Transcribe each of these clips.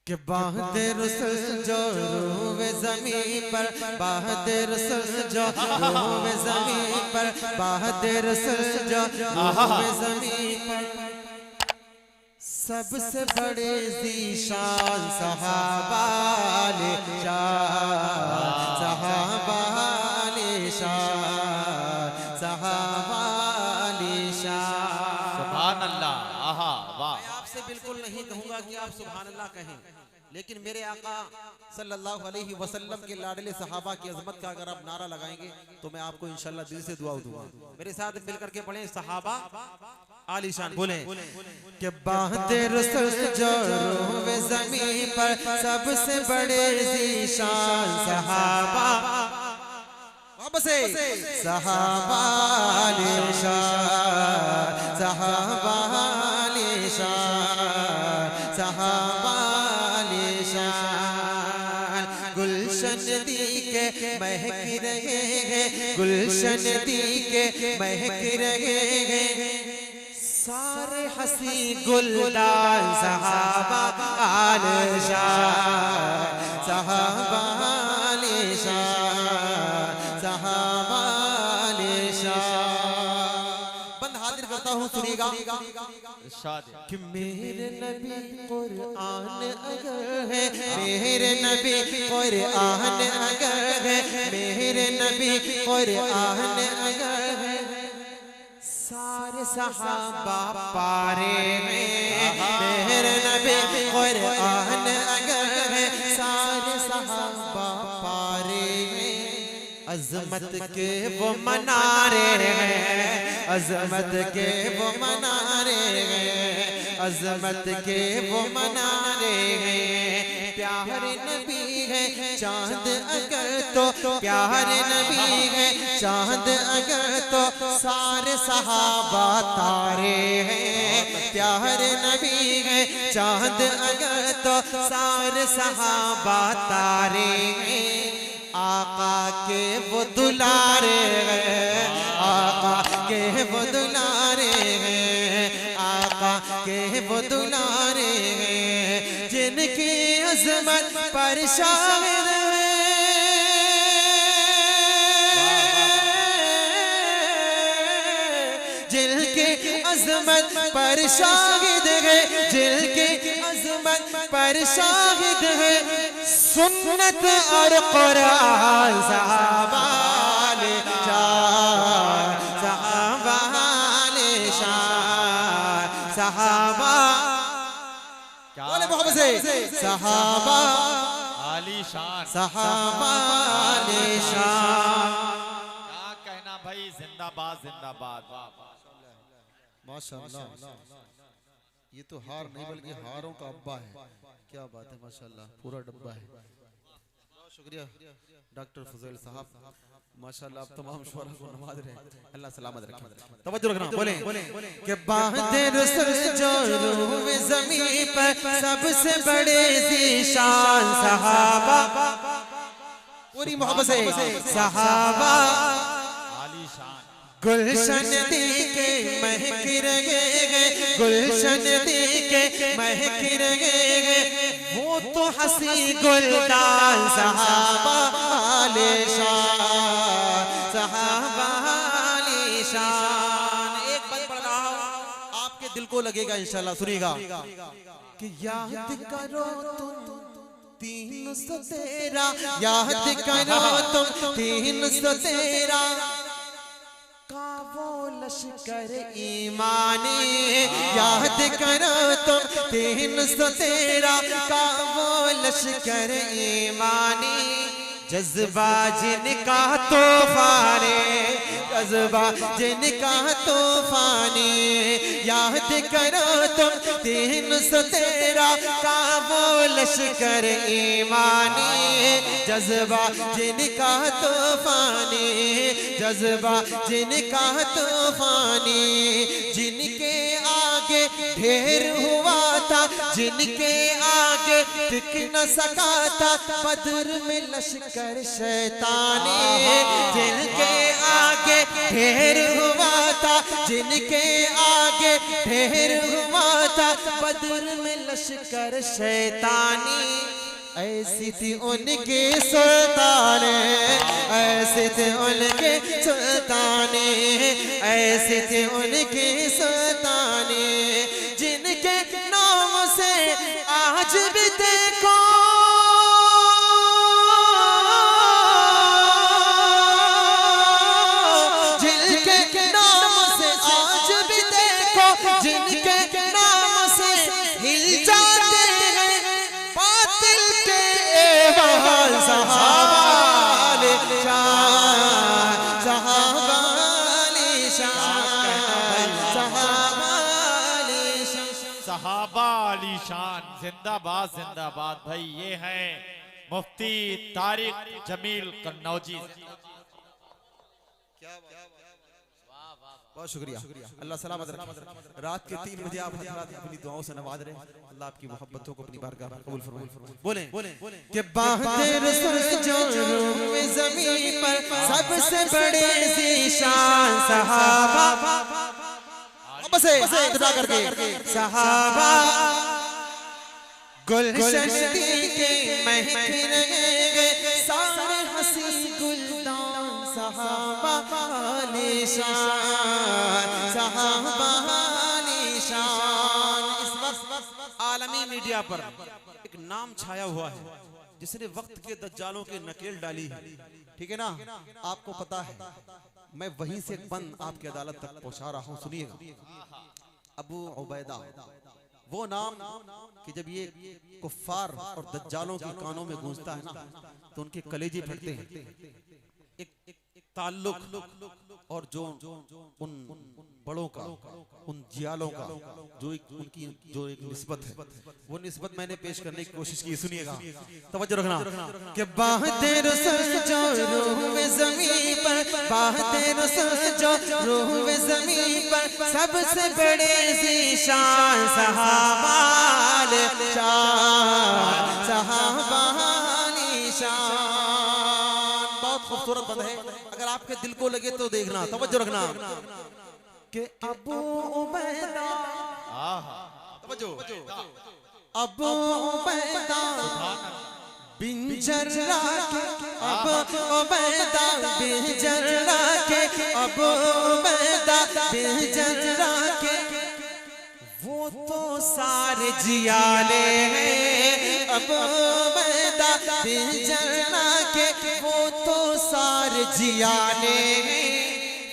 कि बाहदे रसूल जो रोवे ज़मीन पर, बाहदे रसूल जो रोवे ज़मीन पर, बाहदे रसूल जो रोवे ज़मीन पर। सबसे बड़े ज़ीशान सहाबा ने शान, सहाबा ने शान, सहाबा ने शान। सुभान अल्लाह। आहा वाह। मैं आपसे बिल्कुल नहीं कहूंगा कि आप सुभान अल्लाह कहें, लेकिन मेरे आका सल्लल्लाहु अलैहि वसल्लम के लाडले सहाबा की अजमत का अगर आप नारा लगाएंगे तो मैं आपको इंशाल्लाह दिल से दुआ दूंगा। मेरे साथ मिलकर के पढ़ें सहाबा आलीशान, बोले कि बाहदे रसूल जो रोवे ज़मीन पर, सबसे बड़े ज़ीशान सहाबा, वापस सहाबा आलीशान, सहाबा आलीशान, सहाबा आलीशान। गुलशन दी के महक रहे हैं, गुलशन दी के महक रहे हैं, सारे हसी गुलदार सहाबा आलीशान, सहाबा आलीशान, सहाबा आलीशान। बंद हाजिर करता हूँ, सुनिएगा कि मेरे नबी कुरान अगर है, मेरे नबी कुरान अगर है, मेरे नबी कुरान अगर है, सारे सहाबा पारे में, मेरे नबी कुरान अगर है, सारे सहाबा पारे में। अजमत के वो मनारे हैं, अजमत के वो मनारे हैं, अजमत के वो मनारे हैं। प्यारे नबी है चांद अगर तो, प्यारे नबी है चांद अगर तो, सारे सहाबा तारे हैं। प्यारे नबी है चांद अगर तो, सारे सहाबा तारे हैं। आका के वो दुलारे हैं, आका के वो दुलारे हैं, आका के वो दुलारे हैं, जिनकी अज़मत पर शाहिद है, जिनकी अज़मत पर शाहिद है, जिनकी अज़मत पर शाहिद है, सुन्नत और कुरान सहाबा ने शान, सहाबा ने शान, सहाबा बोले मोहब्बत से सहाबा आलीशान, सहाबा ने शान। क्या कहना भाई, जिंदाबाद जिंदाबाद। वाह माशाअल्लाह, ये तो हार नहीं बल्कि हारों का अब्बा है। क्या बात है, माशाअल्लाह पूरा डब्बा है। बहुत शुक्रिया डॉक्टर फजल साहब, माशाअल्लाह आप तमाम शुरा को नवाज रहे, अल्लाह सलामत रखे। तवज्जो रखना, बोले कि बाहदे रसूल जो रोवे ज़मीन पर, सबसे बड़े ज़ीशान सहाबा, पूरी मोहब्बत से सहाबा आलीशान। गुलशन दी के महक रहे हैं, गुलशन दी के महक रहे हैं, वो तो हंसी गुलदार सहाबा आलीशान, सहाबा आलीशान। एक बात पढ़ रहा हूं, आपके दिल को लगेगा इंशाल्लाह, सुनिएगा कि याद करो तुम 313, याद करो तुम 313 का वो लश्कर ईमानी, याद करो तुम 313 का वो लश्कर ईमानी, जज्बा जिनका तूफाने, जज्बा जिनका तूफाने, याद करो तुम 313 का वो लश्कर ईमानी, जज्बा जिनका तूफानी, जज्बा जिनका तूफानी, जिनके आगे आगे ढेर हुआ था, जिनके आगे टिक न सका था बद्र में लश्कर शैतानी। जिनके आगे ढेर हुआ था, जिनके आगे ढेर हुआ था बद्र में लश्कर शैतानी। ऐसी थी उनके सुल्ताने, ऐसे थे उनके सुल्ताने, ऐसे थे उनके सुल्ताने, जिनके नाम से आज भी देखो जिनके नाम से आज भी देखो, जिनके नाम से हिल जाते हैं बातिल के सहाबाले शान, सहाबाले शान, सहाबाले शान। सहाबा अली शान जिंदाबाद जिंदाबाद। भाई ये है मुफ्ती तारिक जमील कन्नौजी। बहुत शुक्रिया, अल्लाह सलामत रखे। रात के 3 बजे आप हजरात अपनी दुआओं से नवाज रहे, अल्लाह आपकी मोहब्बतों को अपनी बारगाह में कबूल फरमाए। बोलें कि बाहर में ज़मीन पर सबसे बड़े ज़ीशान सहाबा, बस इतना करके सहाबा गुलशन के महक रहे सारे हंसी गुलदान सहाबा निशान, सहाबा निशान। इस वक्त आलमी मीडिया पर एक नाम छाया हुआ है जिसने वक्त के दज्जालों के नकेल डाली है, ठीक है ना? आपको पता है, मैं वहीं से एक बंद आपकी अदालत तक पहुंचा रहा हूं, सुनिएगा। अबू उबैदा, वो नाम कि जब ये कुफ्फार और दज्जालों के कानों में गूंजता है ना तो उनके कलेजे फटते हैं। एक ताल्लुक और जो उन बड़ों का, उन जियालों का जो उनकी जो एक निस्बत है, वो निस्बत मैंने पेश करने की कोशिश की। सुनिएगा, तवज्जो रखना कि बातें रसूल जो रूह में ज़मीन पर, बातें रसूल जो रूह में ज़मीन पर सबसे बड़े ज़ीशान सहाबा शान, सहाबा निशान। बहुत खूबसूरत बंद है, अगर आपके दिल को लगे तो देखना, तवज्जो रखना कि अबू उबैदा, तवज्जो, अबू उबैदा बिन जर्रा के, अबू उबैदा बिन जर्रा के, अबू उबैदा बिन जर्रा के, वो तो सारे जियाले हैं। अबू उबैदा बिन जर्रा के, वो तो सारे जियाले हैं।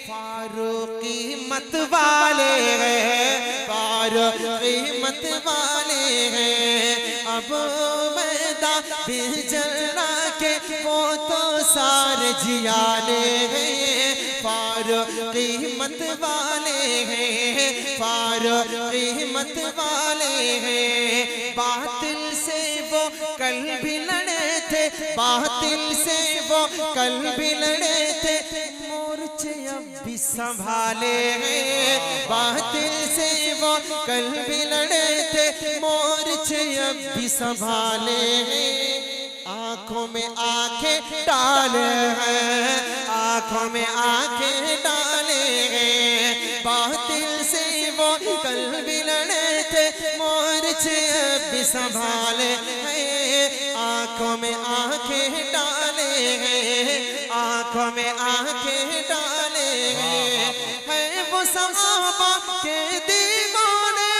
फारूकी मत वाले हैं, फारूकी मत वाले हैं। अबू उबैदा बिन जर्रा के, वो तो सारे जियाले हैं। फारूकी मत वाले हैं, फारूकी मत वाले हैं। बातिल से वो कल भी लड़े थे, बातिल से वो कल भी लड़े थे, मोर्चे अब भी संभाले हैं। बातिल से वो कल भी लड़े थे, मोर्चे अब भी संभाले हैं। आंखों में आंखें डाले हैं, आंखों में आंखें डाले हैं। बातिल से वो कल भी लड़े थे, मोर्चे अब भी संभाले हैं। आंखों में आंखें डाले हैं, आंखों में आंखें डाले हैं। है वो सहाबा के दीवाने,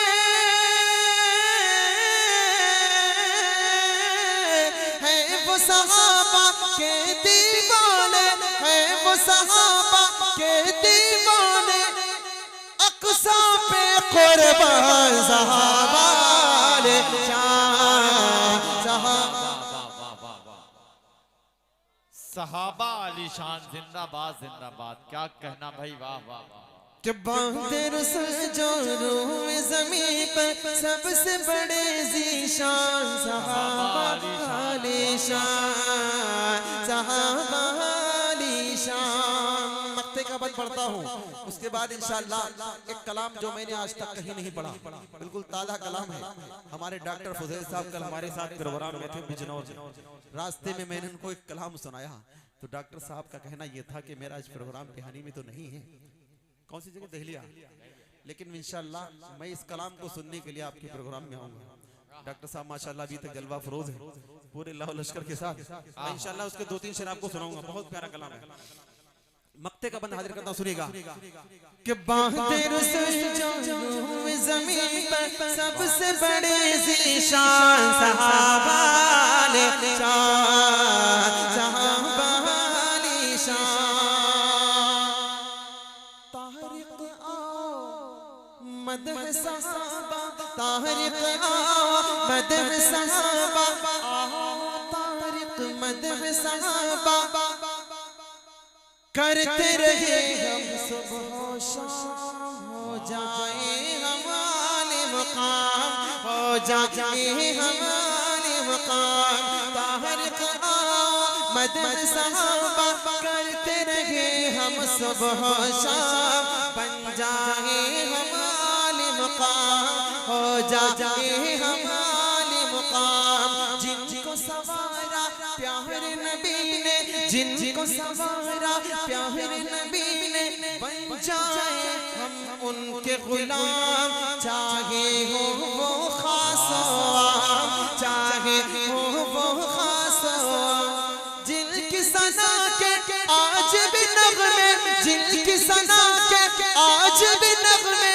है वो सहाबा के दीवाने, है वो सहाबा के दीवाने। अक़सा पे कुर्बान सहाबा सहाबा अली शान जिंदाबाद जिंदाबाद। क्या कहना भाई, वाह वाह वाह। कि बातें रसूल जो रूह में ज़मीन पर सबसे बड़े ज़ीशान सहाबा शान, सहाबा शान। मक्ते का बंद पढ़ता हूँ, उसके बाद इंशाअल्लाह एक कलाम जो मैंने आज तक कहीं नहीं पढ़ा, बिल्कुल ताज़ा कलाम है। हमारे डॉक्टर फुज़ैल साहब कल हमारे साथ प्रोग्राम में थे बिजनौर, रास्ते में मैंने उनको एक कलाम सुनाया, तो डॉक्टर साहब का कहना यह था कि मेरा इस प्रोग्राम कहानी में तो नहीं है, कौन सी जगह, दहलिया, लेकिन इंशाअल्लाह मैं इस कलाम को सुनने के लिए आपके प्रोग्राम में आऊंगा। डॉक्टर साहब माशाअल्लाह अभी तक जलवा फरोज है पूरे लाहौर लश्कर के साथ। मैं इंशाअल्लाह उसके 2-3 शेर आपको सुनाऊंगा, बहुत प्यारा कलाम है। मक्ते का बंद हाजिर करता हूं, सुनिएगा कि ज़मीन पर सबसे बड़े ज़ीशान सहाबा ने मदह सहाबा, तारिक मदह सहाबा, तारिक मदह सहाबा, करते रहे हम सुबह शाम, हो जाए हमारे मुकाम, हो जाए हमारे मुकाम। तारिक मदह सहाबा, करते रहे हम सुबह शाम, बन जाए हमारे मुकाम, हो जाए हमारे मुकाम। जिनको सवारा प्यारे नबी ने, जिनको सवारा प्यारे नबी ने, बन जाए हम उनके गुलाम, चाहे हो वो खास आम, चाहे हो वो खास आम। जिनकी सना के आज भी नगमे, जिनकी सना के आज भी नगमे,